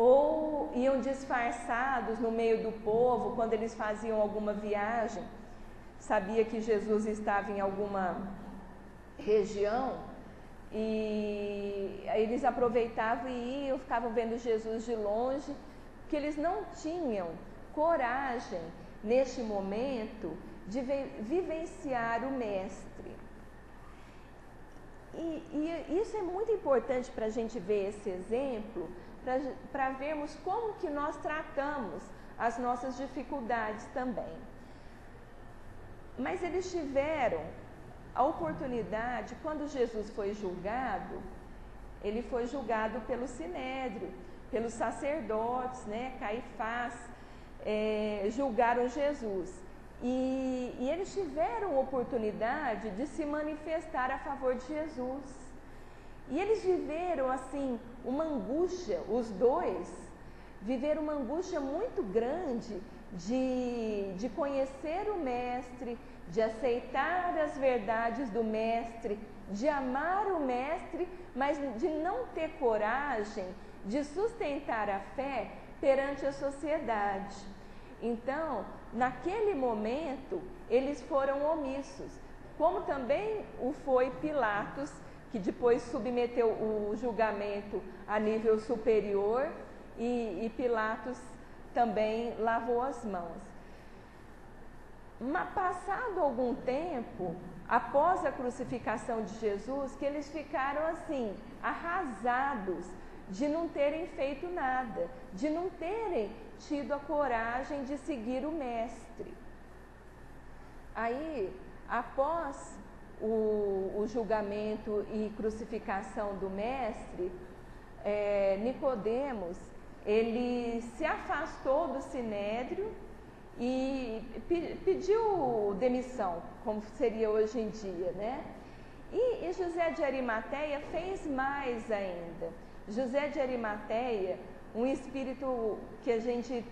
ou iam disfarçados no meio do povo quando eles faziam alguma viagem, sabia que Jesus estava em alguma região, e eles aproveitavam e iam, ficavam vendo Jesus de longe, porque eles não tinham coragem neste momento de vivenciar o Mestre. E isso é muito importante para a gente ver esse exemplo, para vermos como que nós tratamos as nossas dificuldades também. Mas eles tiveram a oportunidade, quando Jesus foi julgado, ele foi julgado pelo Sinédrio, pelos sacerdotes, né? Caifás, julgaram Jesus. E eles tiveram oportunidade de se manifestar a favor de Jesus. E eles viveram assim uma angústia, os dois viveram uma angústia muito grande de conhecer o Mestre, de aceitar as verdades do Mestre, de amar o Mestre, mas de não ter coragem de sustentar a fé perante a sociedade. Então, naquele momento, eles foram omissos, como também o foi Pilatos, que depois submeteu o julgamento a nível superior, e Pilatos também lavou as mãos. Mas passado algum tempo, após a crucificação de Jesus, que eles ficaram assim, arrasados de não terem feito nada, de não terem tido a coragem de seguir o Mestre. Aí, após o julgamento e crucificação do Mestre, Nicodemos, ele se afastou do Sinédrio e pediu demissão, como seria hoje em dia, né? E José de Arimateia fez mais ainda. José de Arimateia, um espírito que a gente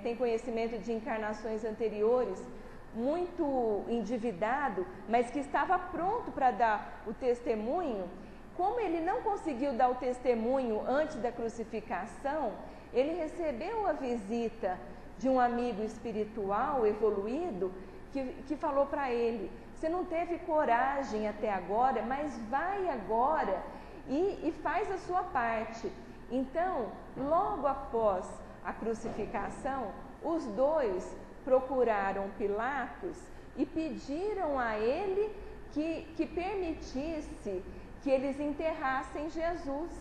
tem conhecimento de encarnações anteriores, muito endividado, mas que estava pronto para dar o testemunho. Como ele não conseguiu dar o testemunho antes da crucificação, ele recebeu a visita de um amigo espiritual evoluído que falou para ele: você não teve coragem até agora, mas vai agora e faz a sua parte. Então, logo após a crucificação, os dois procuraram Pilatos e pediram a ele que permitisse que eles enterrassem Jesus.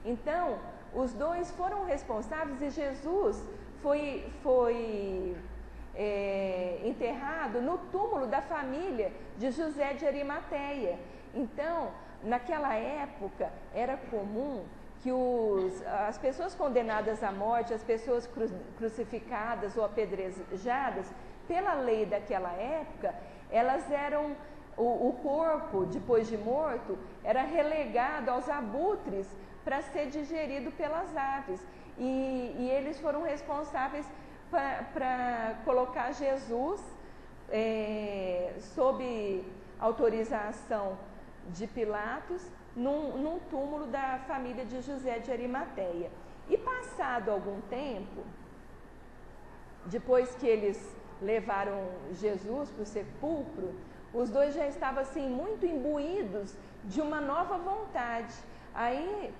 Então, os dois foram responsáveis e Jesus foi enterrado no túmulo da família de José de Arimateia. Então, naquela época, era comum que as pessoas condenadas à morte, as pessoas crucificadas ou apedrejadas, pela lei daquela época, elas eram, o corpo, depois de morto, era relegado aos abutres para ser digerido pelas aves. E eles foram responsáveis para colocar Jesus sob autorização de Pilatos num túmulo da família de José de Arimateia. E passado algum tempo, depois que eles levaram Jesus para o sepulcro, os dois já estavam assim muito imbuídos de uma nova vontade. Aí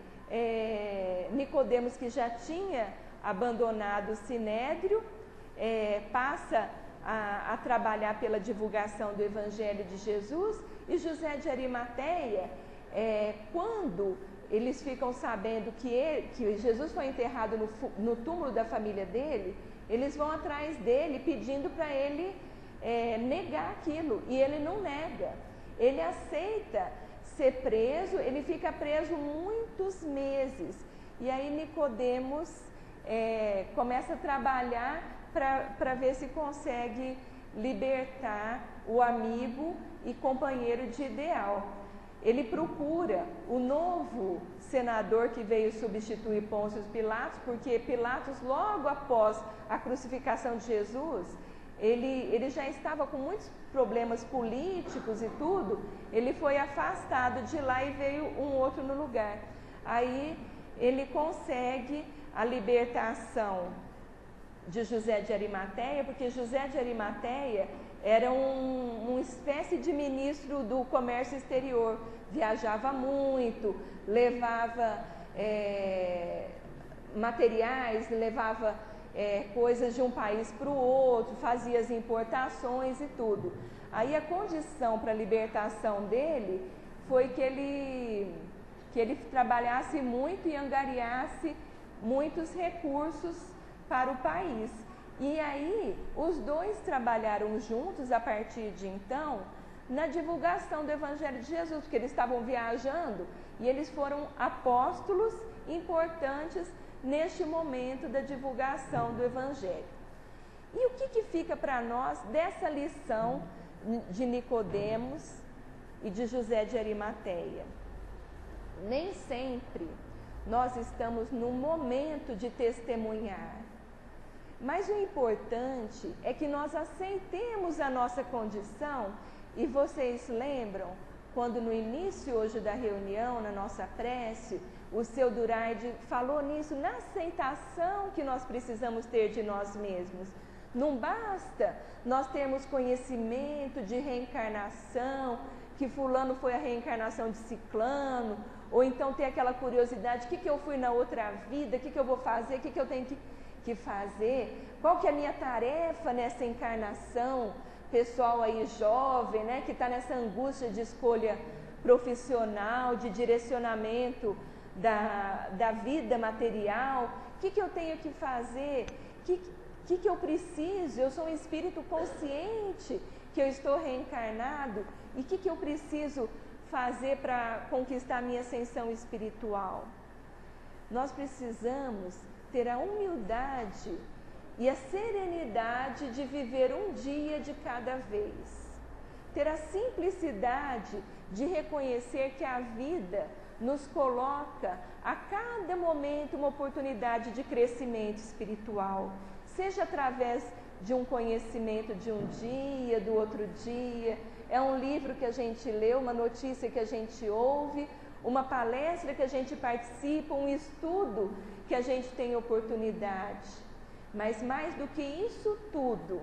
Nicodemos, que já tinha abandonado o Sinédrio, passa a trabalhar pela divulgação do Evangelho de Jesus, e José de Arimateia, quando eles ficam sabendo que Jesus foi enterrado no túmulo da família dele, eles vão atrás dele pedindo para ele negar aquilo, e ele não nega, ele aceita ser preso, ele fica preso muitos meses, e aí Nicodemos começa a trabalhar para ver se consegue libertar o amigo e companheiro de ideal. Ele procura o novo senador que veio substituir Pôncio Pilatos, porque Pilatos, logo após a crucificação de Jesus, ele já estava com muitos problemas políticos e tudo, ele foi afastado de lá e veio um outro no lugar. Aí ele consegue a libertação de José de Arimateia, porque José de Arimateia era uma espécie de ministro do comércio exterior, viajava muito, levava materiais, levava coisas de um país para o outro, fazia as importações e tudo. Aí a condição para a libertação dele foi que ele trabalhasse muito e angariasse muitos recursos para o país. E aí os dois trabalharam juntos a partir de então na divulgação do Evangelho de Jesus, porque eles estavam viajando e eles foram apóstolos importantes neste momento da divulgação do Evangelho. E o que fica para nós dessa lição de Nicodemos e de José de Arimateia? Nem sempre nós estamos no momento de testemunhar, mas o importante é que nós aceitemos a nossa condição. E vocês lembram, quando no início hoje da reunião, na nossa prece, o seu Duraide falou nisso, na aceitação que nós precisamos ter de nós mesmos. Não basta nós termos conhecimento de reencarnação, que fulano foi a reencarnação de ciclano, ou então ter aquela curiosidade, o que eu fui na outra vida, o que eu vou fazer, o que eu tenho que fazer, qual que é a minha tarefa nessa encarnação. Pessoal aí jovem, né, que está nessa angústia de escolha profissional, de direcionamento da vida material, o que eu tenho que fazer, o que eu preciso, eu sou um espírito consciente que eu estou reencarnado, e o que eu preciso fazer para conquistar a minha ascensão espiritual? Nós precisamos ter a humildade e a serenidade de viver um dia de cada vez. Ter a simplicidade de reconhecer que a vida nos coloca a cada momento uma oportunidade de crescimento espiritual, seja através de um conhecimento de um dia, do outro dia, é um livro que a gente lê, uma notícia que a gente ouve, uma palestra que a gente participa, um estudo que a gente tem oportunidade. Mas mais do que isso tudo,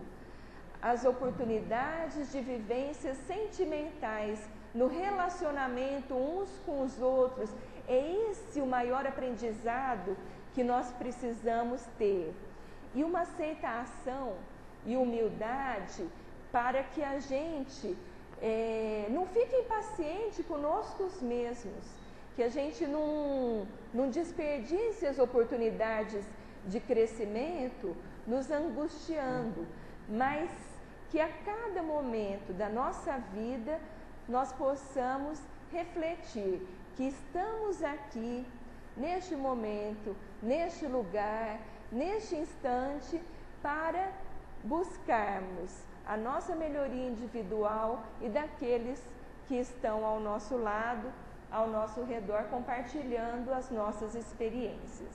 as oportunidades de vivências sentimentais no relacionamento uns com os outros, é esse o maior aprendizado que nós precisamos ter. E uma aceitação e humildade para que a gente não fique impaciente conosco mesmos, que a gente não desperdice as oportunidades de crescimento nos angustiando, mas que a cada momento da nossa vida nós possamos refletir que estamos aqui, neste momento, neste lugar, neste instante, para buscarmos a nossa melhoria individual e daqueles que estão ao nosso lado, ao nosso redor, compartilhando as nossas experiências.